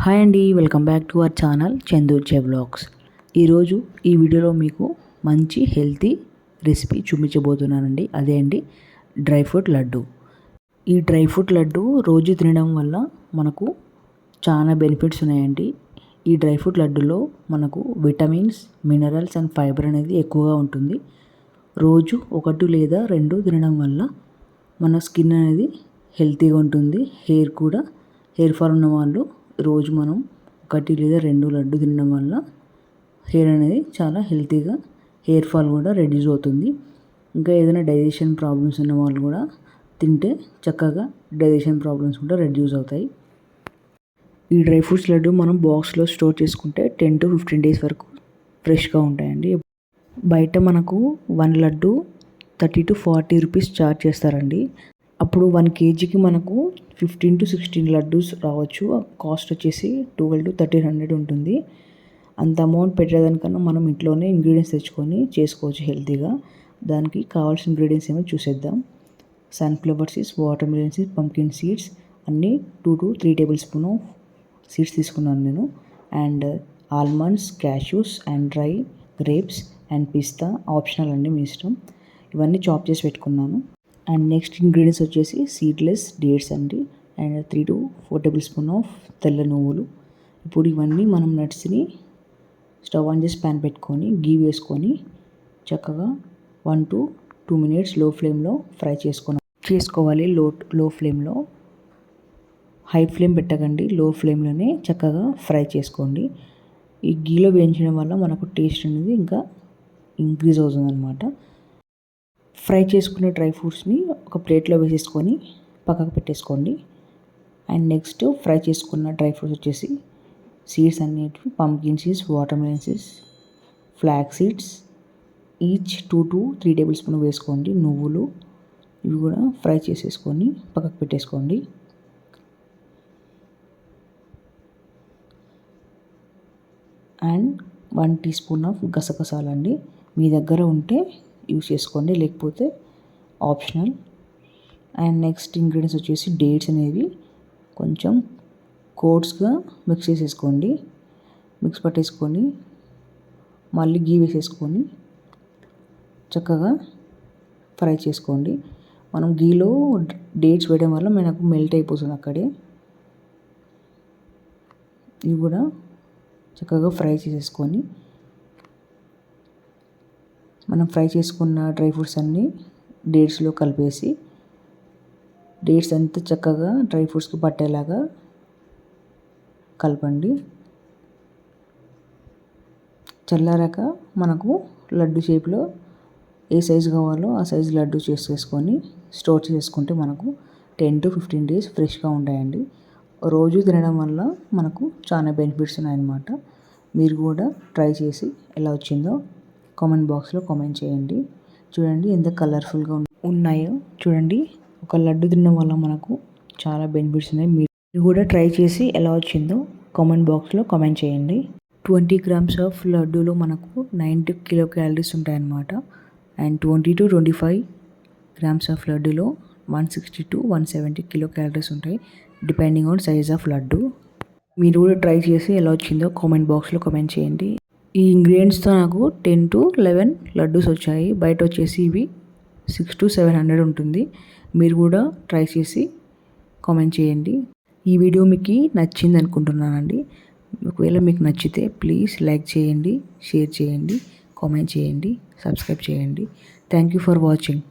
Hi అండి, welcome back to our channel చందూర్చే vlogs. ఈరోజు ఈ వీడియోలో మీకు మంచి హెల్తీ రెసిపీ చూపించబోతున్నానండి. అదే అండి డ్రై ఫ్రూట్ లడ్డు. ఈ డ్రై ఫ్రూట్ లడ్డు రోజు తినడం వల్ల మనకు చాలా బెనిఫిట్స్ ఉన్నాయండి. ఈ డ్రై ఫ్రూట్ లడ్డులో మనకు విటమిన్స్, మినరల్స్ అండ్ ఫైబర్ అనేది ఎక్కువగా ఉంటుంది. రోజు 1 లేదా 2 తినడం వల్ల మన స్కిన్ అనేది హెల్తీగా ఉంటుంది. హెయిర్ ఫాల్ ఉన్న వాళ్ళు రోజు మనం 1 లేదా 2 లడ్డు తినడం వల్ల హెయిర్ అనేది చాలా హెల్తీగా, హెయిర్ ఫాల్ కూడా రెడ్యూస్ అవుతుంది. ఇంకా ఏదైనా డైజెషన్ ప్రాబ్లమ్స్ ఉన్న వాళ్ళు కూడా తింటే చక్కగా డైజెషన్ ప్రాబ్లమ్స్ కూడా రెడ్యూస్ అవుతాయి. ఈ డ్రై ఫ్రూట్స్ లడ్డు మనం బాక్స్లో స్టోర్ చేసుకుంటే 10 to 15 డేస్ వరకు ఫ్రెష్గా ఉంటాయండి. బయట మనకు 1 లడ్డు 30 to 40 రూపీస్ ఛార్జ్ చేస్తారండి. అప్పుడు 1 kgకి మనకు 15 to 16 లడ్డూస్ రావచ్చు. కాస్ట్ వచ్చేసి 12 to 1300 ఉంటుంది. అంత అమౌంట్ పెట్టేదానికన్నా మనం ఇంట్లోనే ఇంగ్రీడియంట్స్ తెచ్చుకొని చేసుకోవచ్చు హెల్తీగా. దానికి కావాల్సిన ఇంగ్రీడియంట్స్ ఏమో చూసేద్దాం. Sunflower seeds, watermelon seeds, pumpkin seeds అన్నీ 2 to 3 టేబుల్ స్పూన్ సీడ్స్ తీసుకున్నాను నేను. And almonds, cashews and dry grapes and pista optional అండి, మీ ఇష్టం. ఇవన్నీ చాప్ చేసి పెట్టుకున్నాను. అండ్ నెక్స్ట్ ఇంగ్రీడియంట్స్ వచ్చేసి సీడ్లెస్ డేట్స్ అండి. And 3 to 4 table spoon of తెల్ల నువ్వులు. ఇప్పుడు ఇవన్నీ మనం నట్స్ని స్టవ్ ఆన్ చేసి ప్యాన్ పెట్టుకొని గీ వేసుకొని చక్కగా 1 to 2 minutes లో ఫ్లేమ్లో ఫ్రై చేసుకోవాలి. లో ఫ్లేమ్లో, హై ఫ్లేమ్ పెట్టకండి, లో ఫ్లేమ్లోనే చక్కగా ఫ్రై చేసుకోండి. ఈ గీలో వేయించడం వల్ల మనకు టేస్ట్ అనేది ఇంకా ఇంక్రీజ్ అవుతుంది అనమాట. ఫ్రై చేసుకునే డ్రై ఫ్రూట్స్ని ఒక ప్లేట్లో వేసేసుకొని పక్కకు పెట్టేసుకోండి. అండ్ నెక్స్ట్ ఫ్రై చేసుకున్న డ్రై ఫ్రూట్స్ వచ్చేసి సీడ్స్ అన్నిటివి, pumpkin seeds, watermelon seeds, flax seeds each 2 to 3 tablespoon వేసుకోండి. నువ్వులు ఇవి కూడా ఫ్రై చేసేసుకొని పక్కకు పెట్టేసుకోండి. అండ్ 1 టీ స్పూన్ ఆఫ్ గసగసాలండి, మీ దగ్గర ఉంటే యూస్ చేసుకోండి, లేకపోతే ఆప్షనల్. అండ్ నెక్స్ట్ ఇంగ్రీడియంట్స్ వచ్చేసి డేట్స్ అనేవి కొంచెం కోట్స్గా మిక్స్ చేసేసుకోండి. మిక్స్ పట్టేసుకొని మళ్ళీ గీ వేసేసుకొని చక్కగా ఫ్రై చేసుకోండి. మనం గీలో డేట్స్ వేయడం వల్ల మనకు మెల్ట్ అయిపోతుంది అక్కడే. ఇవి కూడా చక్కగా ఫ్రై చేసేసుకొని మనం ఫ్రై చేసుకున్న డ్రై ఫ్రూట్స్ అన్నీ డేట్స్లో కలిపేసి డేట్స్ అంతా చక్కగా డ్రై ఫ్రూట్స్కి పట్టేలాగా కలపండి. చల్లారాక మనకు లడ్డు షేప్లో ఏ సైజు కావాలో ఆ సైజు లడ్డు చేసేసుకొని స్టోర్ చేసుకుంటే మనకు 10 to 15 డేస్ ఫ్రెష్గా ఉంటాయండి. రోజు తినడం వల్ల మనకు చాలా బెనిఫిట్స్ ఉన్నాయన్నమాట. మీరు కూడా ట్రై చేసి ఎలా వచ్చిందో కామెంట్ బాక్స్లో కామెంట్ చేయండి. చూడండి ఎంత కలర్ఫుల్గా ఉన్నాయో. చూడండి, ఒక లడ్డు తినడం వల్ల మనకు చాలా బెనిఫిట్స్ ఉన్నాయి. మీరు కూడా ట్రై చేసి ఎలా వచ్చిందో కామెంట్ బాక్స్లో కామెంట్ చేయండి. 20 grams ఆఫ్ లడ్డూలో మనకు 90 kcal ఉంటాయన్నమాట. అండ్ 20 to 25 grams ఆఫ్ లడ్డూలో 160 to 170 kcal ఉంటాయి, depending on size of laddu. మీరు కూడా ట్రై చేసి ఎలా వచ్చిందో కామెంట్ బాక్స్లో కామెంట్ చేయండి. ఈ ఇంగ్రీడియంట్స్తో నాకు 10 to 11 లడ్డూస్ వచ్చాయి. బయట వచ్చేసి ఇవి 600 to 700 ఉంటుంది. మీరు కూడా ట్రై చేసి కామెంట్ చేయండి. ఈ వీడియో మీకు నచ్చింది అనుకుంటున్నానండి. ఒకవేళ మీకు నచ్చితే ప్లీజ్ లైక్ చేయండి, షేర్ చేయండి, కామెంట్ చేయండి, సబ్స్క్రైబ్ చేయండి. Thank you for watching.